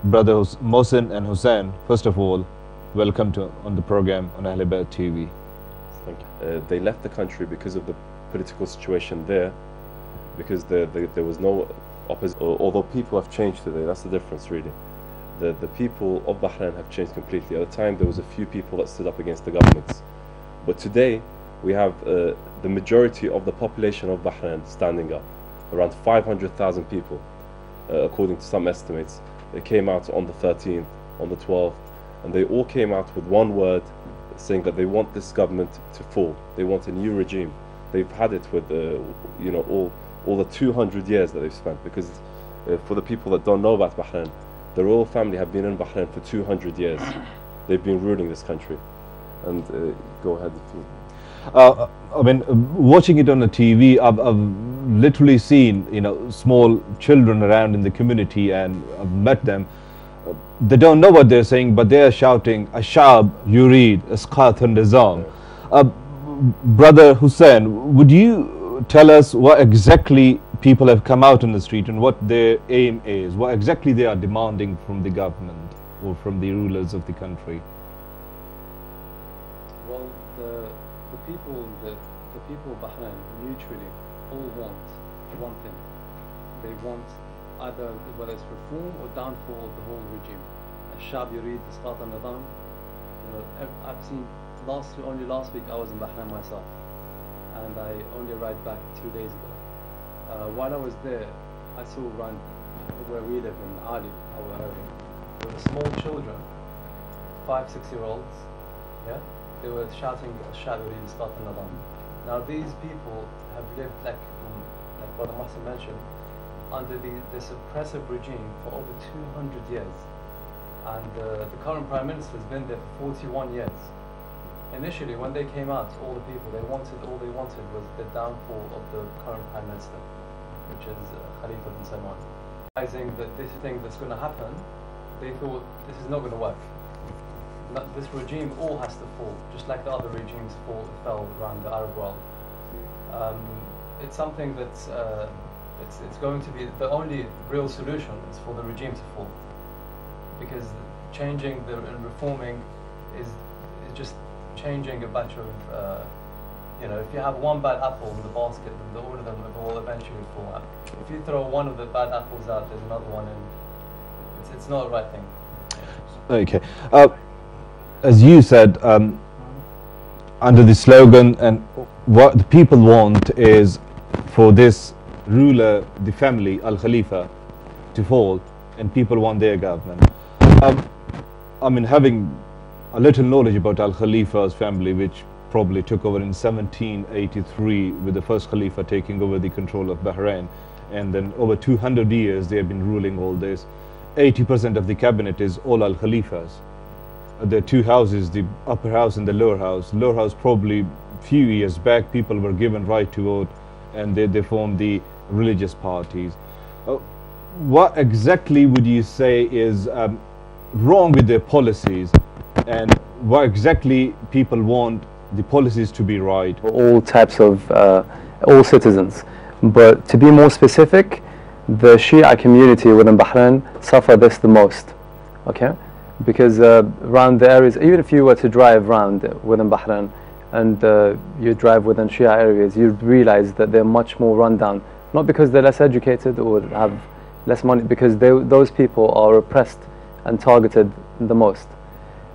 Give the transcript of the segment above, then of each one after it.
Brothers Mohsin and Hussein, first of all, welcome to on the program on Ahl Bayt TV. Thank you. They left the country because of the political situation there, because there was no opposition. Although people have changed today, that's the difference really. The people of Bahrain have changed completely. At the time there was a few people that stood up against the governments, but today we have the majority of the population of Bahrain standing up, around 500,000 people, according to some estimates. They came out on the 13th, on the 12th, and they all came out with one word, saying that they want this government to fall. They want a new regime. They've had it with all the 200 years that they've spent, because for the people that don't know about Bahrain, the royal family have been in Bahrain for 200 years. They've been ruling this country. And go ahead if you... I mean, watching it on the TV, I've literally seen, small children around in the community, and I've met them. They don't know what they're saying, but they are shouting, "Ashab yurid isqat an-nizam." Brother Hussein, would you tell us what exactly people have come out on the street and what their aim is, what exactly they are demanding from the government or from the rulers of the country? Well, the people of Bahrain mutually all want one thing. They want either, whether it's reform or downfall of the whole regime. Ashab yurid isqat an-nizam. I've seen only last week I was in Bahrain myself, and I only arrived back 2 days ago. While I was there, I saw around where we live in Ali, our area, there were small children, 5-6-year-olds, yeah, they were shouting "Ashab yurid isqat an-nizam." Now these people have lived, like Brother Mohsin mentioned, under this oppressive regime for over 200 years, and the current Prime Minister has been there for 41 years. Initially, when they came out, all they wanted was the downfall of the current Prime Minister, which is Khalifa bin Salman. Realizing that this thing that's going to happen, they thought this is not going to work. This regime all has to fall, just like the other regimes fell around the Arab world. It's something that's it's going to be the only real solution is for the regime to fall, because changing and reforming is just changing a bunch of if you have one bad apple in the basket, then all of them will eventually fall out. If you throw one of the bad apples out, there's another one, and it's not the right thing. Okay. As you said, under the slogan, and what the people want is for this ruler, the family, Al-Khalifa, to fall, and people want their government. I mean, having a little knowledge about Al-Khalifa's family, which probably took over in 1783 with the first Khalifa taking over the control of Bahrain, and then over 200 years they have been ruling all this. 80% of the cabinet is all Al-Khalifas. There are two houses, the upper house and the lower house. Lower house, probably few years back, people were given right to vote, and they formed the religious parties. What exactly would you say is wrong with their policies, and what exactly people want the policies to be right? All types of, all citizens. But to be more specific, the Shia community within Bahrain suffer this the most, okay? Because around the areas, even if you were to drive around within Bahrain and you drive within Shia areas, you'd realize that they're much more run down. Not because they're less educated or have less money, because those people are oppressed and targeted the most.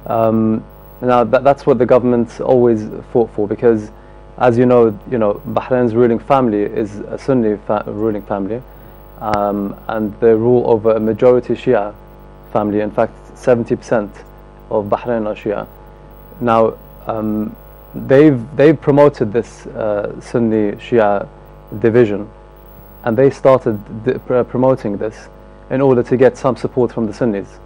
Now that's what the government's always fought for, because as you know, Bahrain's ruling family is a Sunni ruling family, and they rule over a majority Shia family. In fact, 70% of Bahrain are Shia. Now, they've promoted this Sunni Shia division, and they started promoting this in order to get some support from the Sunnis,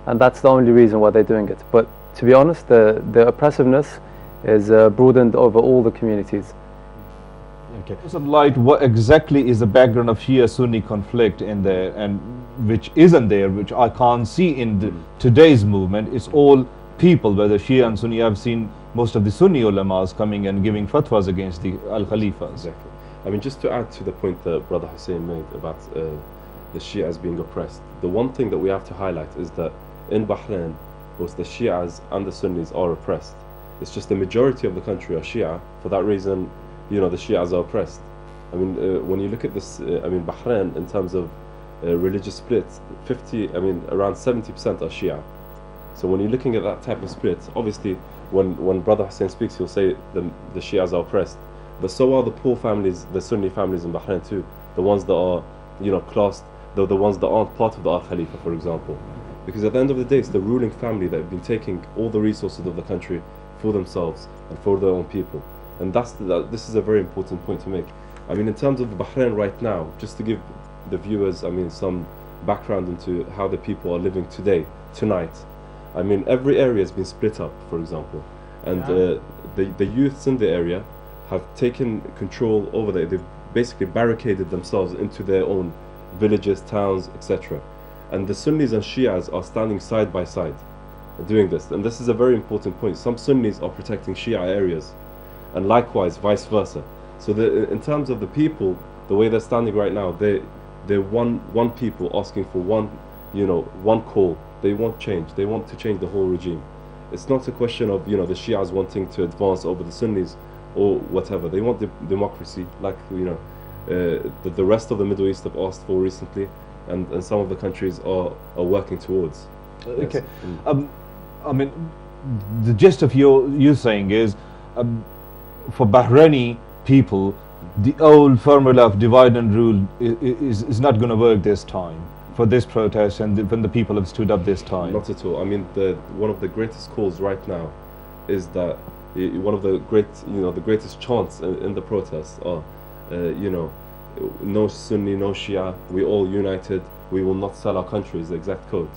and that's the only reason why they're doing it. But to be honest, the oppressiveness is broadened over all the communities. Okay. Some light, what exactly is the background of Shia-Sunni conflict in there, and which isn't there, which I can't see in today's movement? It's all people, whether Shia and Sunni. I've seen most of the Sunni ulamas coming and giving fatwas against the Al-Khalifas. Exactly. I mean, just to add to the point that Brother Hussein made about the Shias being oppressed. The one thing that we have to highlight is that in Bahrain, both the Shias and the Sunnis are oppressed. It's just the majority of the country are Shia. For that reason, you know, the Shias are oppressed. I mean, when you look at this, I mean, Bahrain in terms of religious splits, around 70% are Shia. So when you're looking at that type of split, obviously, when Brother Hussein speaks, he'll say the Shias are oppressed, but so are the poor families, the Sunni families in Bahrain too, the ones that are, you know, classed, the ones that aren't part of the Al Khalifa, for example. Because at the end of the day, it's the ruling family that have been taking all the resources of the country for themselves and for their own people. And this is a very important point to make. I mean, in terms of Bahrain right now, just to give the viewers, I mean, some background into how the people are living today, tonight. I mean, every area has been split up, for example. And the youths in the area have taken control over there. They've basically barricaded themselves into their own villages, towns, etc. And the Sunnis and Shias are standing side by side doing this. And this is a very important point. Some Sunnis are protecting Shia areas, and likewise vice versa. So in terms of the people, the way they're standing right now, they're one people asking for one call. They want change. They want to change the whole regime. It's not a question of, you know, the Shias wanting to advance over the Sunnis or whatever. They want democracy, like, you know, the rest of the Middle East have asked for recently, and some of the countries are working towards. Okay. Yes. I mean, the gist of you saying is, for Bahraini people, the old formula of divide and rule is not going to work this time for this protest, and when the people have stood up this time. Not at all. I mean, one of the greatest calls right now is that one of the greatest chants in the protests are, no Sunni, no Shia, we all united, we will not sell our country, is the exact quote.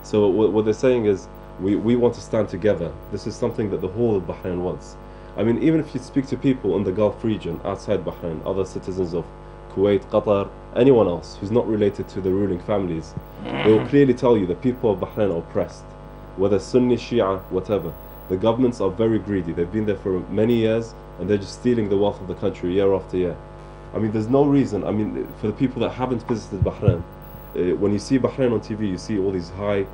So what they're saying is, we want to stand together. This is something that the whole of Bahrain wants. I mean, even if you speak to people in the Gulf region, outside Bahrain, other citizens of Kuwait, Qatar, anyone else who's not related to the ruling families, they will clearly tell you that people of Bahrain are oppressed, whether Sunni, Shia, whatever. The governments are very greedy. They've been there for many years, and they're just stealing the wealth of the country year after year. I mean, there's no reason. I mean, for the people that haven't visited Bahrain, when you see Bahrain on TV, you see all these high,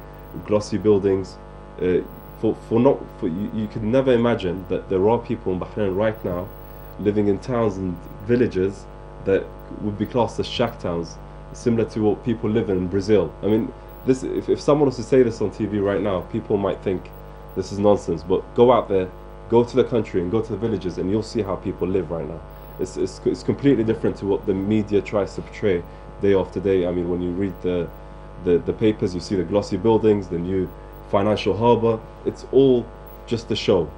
glossy buildings. You could never imagine that there are people in Bahrain right now living in towns and villages that would be classed as shack towns, similar to what people live in Brazil. I mean, this, if someone was to say this on TV right now, people might think this is nonsense. But go out there, go to the country and go to the villages, and you'll see how people live right now. It's completely different to what the media tries to portray day after day. I mean, when you read the papers, you see the glossy buildings, the new financial harbour. It's all just a show.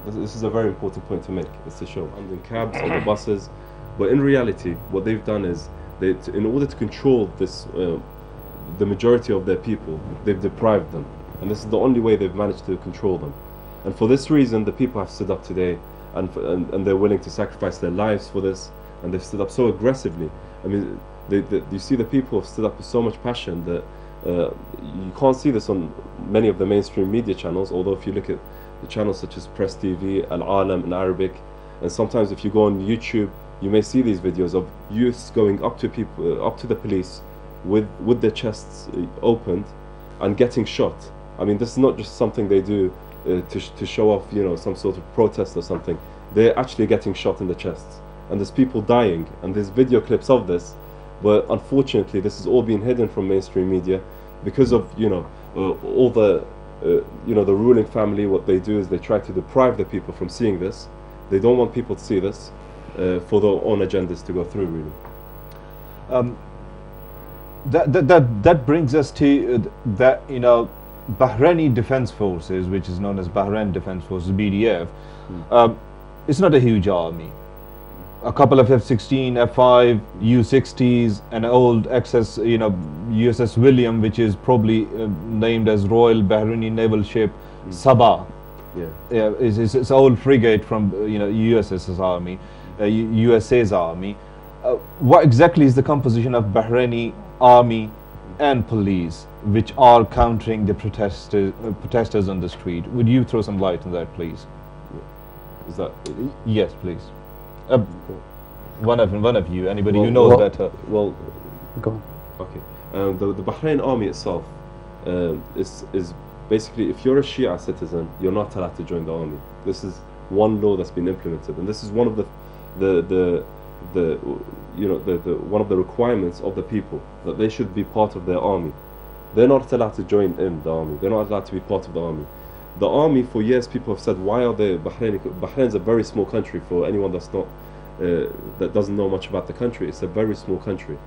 This is a very important point to make. It's a show. And in cabs or the buses, but in reality, what they've done is, in order to control this, the majority of their people, they've deprived them, and this is the only way they've managed to control them. And for this reason, the people have stood up today, and they're willing to sacrifice their lives for this, and they've stood up so aggressively. I mean, you see the people have stood up with so much passion that you can't see this on many of the mainstream media channels, although if you look at the channels such as Press TV, Al Alam in Arabic, and sometimes if you go on YouTube, you may see these videos of youths going up to people, up to the police with their chests opened and getting shot. I mean, this is not just something they do to show off, you know, some sort of protest or something. They're actually getting shot in the chests, and there's people dying, and there's video clips of this. But unfortunately, this is all being hidden from mainstream media because of, all the, the ruling family. What they do is they try to deprive the people from seeing this. They don't want people to see this for their own agendas to go through, really. That brings us to that, Bahraini Defense Forces, which is known as Bahrain Defense Forces, BDF. It's not a huge army. A couple of F-16, F-5, U-60s, an old XS, USS William, which is probably named as Royal Bahraini Naval Ship Sabah. Yeah, it's an old frigate from USS's army, USA's army. What exactly is the composition of Bahraini army and police, which are countering the protesters on the street? Would you throw some light on that, please? Is that? Yes, please. One of you, anybody who knows better. Well, go on. Okay. The Bahrain army itself is basically, if you're a Shia citizen, you're not allowed to join the army. This is one law that's been implemented, and this is one of one of the requirements of the people, that they should be part of their army. They're not allowed to join in the army. They're not allowed to be part of the army. The army, for years, people have said, why are they Bahrain's a very small country. For anyone that's not that doesn't know much about the country, it's a very small country.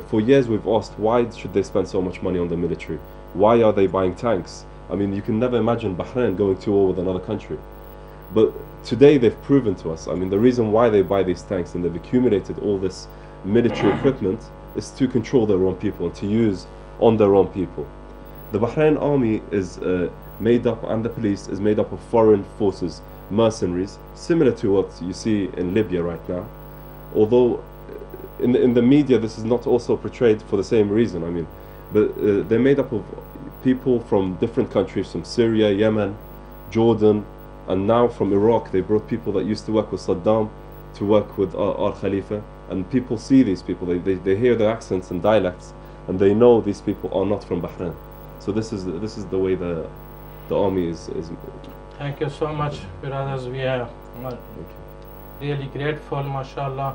For years we've asked, why should they spend so much money on the military? Why are they buying tanks? I mean, you can never imagine Bahrain going to war with another country. But today they've proven to us, I mean, the reason why they buy these tanks and they've accumulated all this military equipment is to control their own people and to use on their own people. The Bahrain army is made up, and the police is made up of foreign forces, mercenaries, similar to what you see in Libya right now. Although in the media this is not also portrayed for the same reason, I mean, but they're made up of people from different countries, from Syria, Yemen, Jordan, and now from Iraq. They brought people that used to work with Saddam to work with our Khalifa, and people see these people, they hear their accents and dialects, and they know these people are not from Bahrain. So this is the way the army is. Thank you so much, brothers. We are really grateful, mashallah,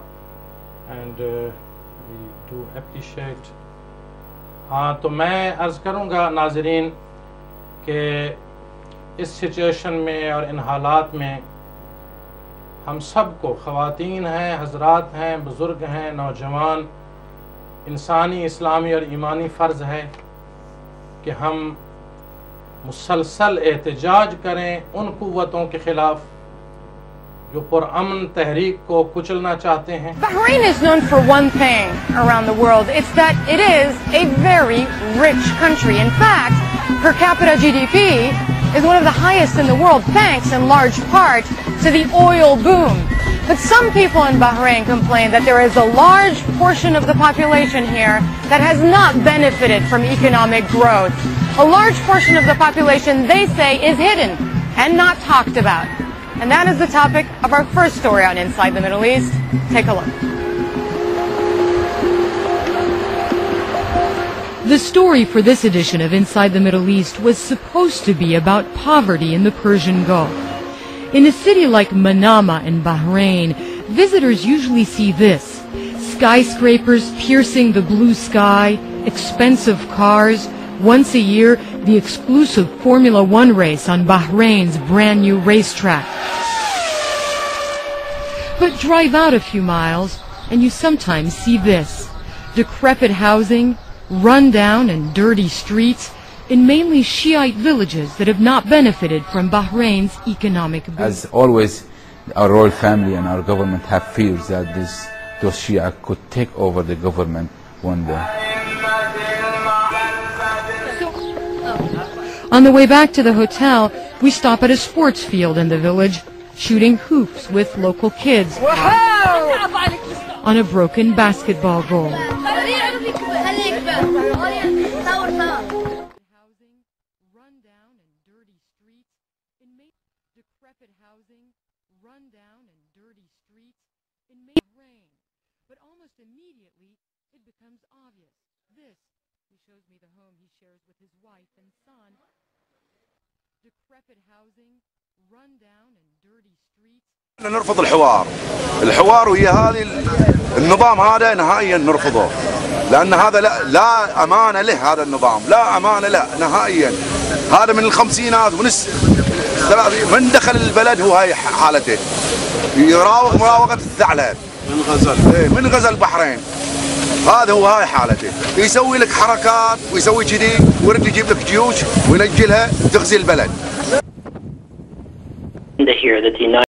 and we do appreciate. हाँ, तो मैं अर्ज़ करूँगा नाज़रीन कि इस situation में और इन हालात में हम सब को, ख़वातीन हैं, हज़रात हैं, बुज़ुर्ग हैं, नौजवान, इंसानी, इस्लामी और ईमानी फ़र्ज़ है कि हम मुसलसल एहतजाज करें उन क़ुव्वतों के ख़िलाफ़ जो पुरअमन तहरीक को कुचलना चाहते हैं. Bahrain is known for one thing around the world. It's that it is a very rich country. In fact, per capita GDP is one of the highest in the world, thanks in large part to the oil boom. But some people in Bahrain complain that there is a large portion of the population here that has not benefited from economic growth. A large portion of the population, they say, is hidden and not talked about. And that is the topic of our first story on Inside the Middle East. Take a look. The story for this edition of Inside the Middle East was supposed to be about poverty in the Persian Gulf. In a city like Manama in Bahrain, visitors usually see this: skyscrapers piercing the blue sky, expensive cars, once a year, the exclusive Formula One race on Bahrain's brand new racetrack. But drive out a few miles and you sometimes see this: decrepit housing, run-down and dirty streets in mainly Shiite villages that have not benefited from Bahrain's economic boom. As always, our royal family and our government have fears that those Shia could take over the government one day. On the way back to the hotel, we stop at a sports field in the village, shooting hoops with local kids on a broken basketball goal. But almost immediately, it becomes obvious. This, he shows me the home he shares with his wife and son. Decrepit housing, run down and dirty streets. نرفض الحوار ويا هذه النظام هذا نهائيا نرفضه، لأن هذا لا أمانة له، هذا النظام لا أمانة له نهائيا. هذا من الخمسينات من دخل البلد هو هاي حالته، يراوغ مراوغة الثعلب من غزل البحرين. هذا هو هاي حالته، يسوي لك حركات ويسوي كذي ويرد يجيب لك جيوش وينجلها تغزي البلد. To hear that the United